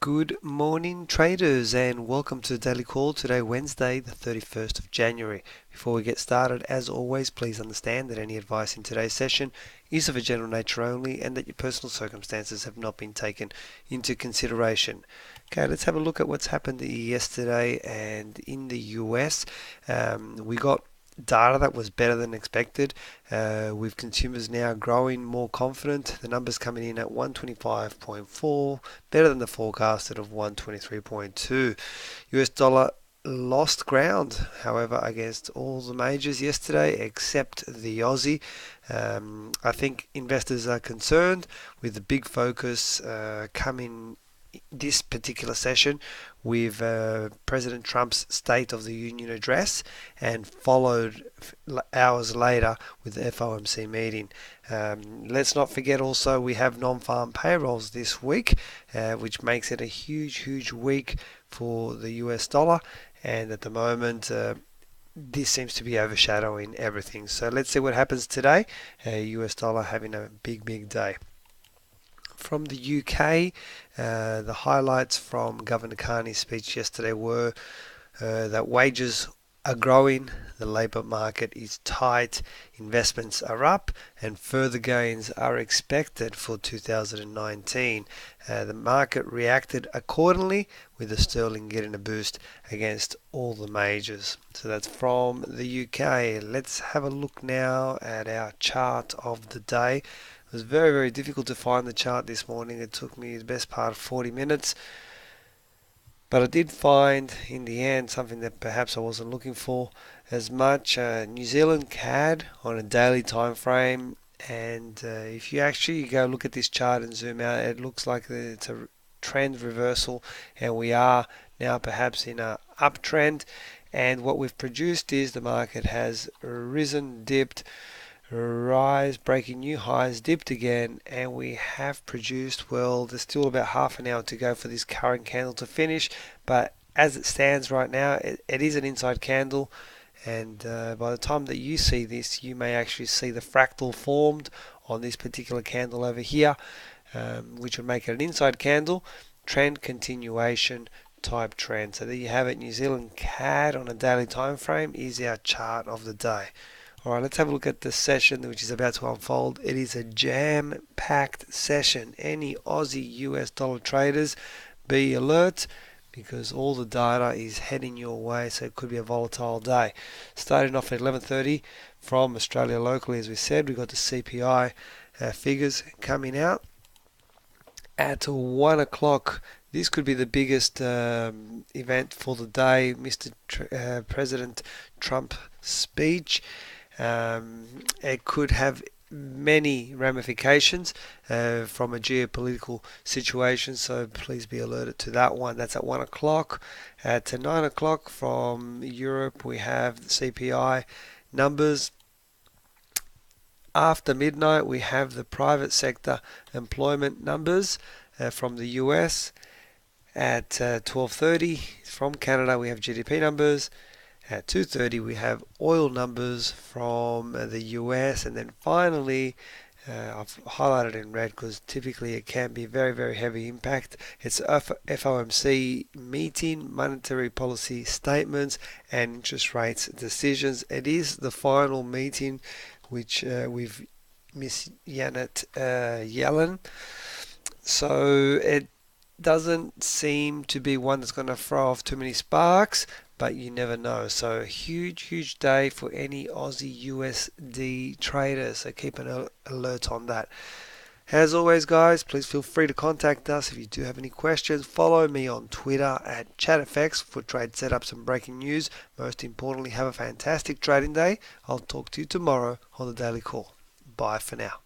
Good morning, traders, and welcome to the Daily Call today, Wednesday, the 31st of January. Before we get started, as always, please understand that any advice in today's session is of a general nature only and that your personal circumstances have not been taken into consideration. Okay, let's have a look at what's happened yesterday and in the US. We got data that was better than expected, with consumers now growing more confident. The numbers coming in at 125.4, better than the forecasted of 123.2. US dollar lost ground, however, against all the majors yesterday except the Aussie. I think investors are concerned with the big focus coming this particular session with President Trump's State of the Union address, and followed hours later with the FOMC meeting. Let's not forget also we have non-farm payrolls this week, which makes it a huge week for the US dollar, and at the moment this seems to be overshadowing everything. So let's see what happens today. US dollar having a big day. From the UK, the highlights from Governor Carney's speech yesterday were that wages are growing, the labour market is tight, investments are up, and further gains are expected for 2019. The market reacted accordingly, with the sterling getting a boost against all the majors. So that's from the UK. Let's have a look now at our chart of the day. It was very difficult to find the chart this morning. It took me the best part of 40 minutes. But I did find in the end something that perhaps I wasn't looking for as much. New Zealand CAD on a daily time frame. And if you actually go look at this chart and zoom out, it looks like it's a trend reversal. And we are now perhaps in an uptrend. And what we've produced is the market has risen, dipped, rise, breaking new highs, dipped again, and we have produced, well, there's still about half an hour to go for this current candle to finish, but as it stands right now, it is an inside candle, and by the time that you see this, you may actually see the fractal formed on this particular candle over here, which would make it an inside candle, trend continuation type trend. So there you have it. New Zealand CAD on a daily time frame is our chart of the day. Alright, let's have a look at the session which is about to unfold. It is a jam-packed session. Any Aussie US dollar traders, be alert, because all the data is heading your way, so it could be a volatile day. Starting off at 11:30 from Australia locally, as we said, we've got the CPI figures coming out. At 1 o'clock, this could be the biggest event for the day, President Trump's speech. It could have many ramifications from a geopolitical situation, so please be alerted to that one. That's at 1 o'clock. At 9 o'clock from Europe, we have the CPI numbers. After midnight, we have the private sector employment numbers from the US. At 12:30 from Canada, we have GDP numbers. At 2:30 we have oil numbers from the US, and then finally I've highlighted in red because typically it can be very heavy impact. It's FOMC meeting, monetary policy statements, and interest rates decisions. It is the final meeting which with Miss Janet Yellen, so it doesn't seem to be one that's going to throw off too many sparks, but you never know. So a huge day for any Aussie USD traders, so keep an alert on that. As always, guys, please feel free to contact us if you do have any questions. Follow me on Twitter at ChatFX for trade setups and breaking news. Most importantly, have a fantastic trading day. I'll talk to you tomorrow on the Daily Call. Bye for now.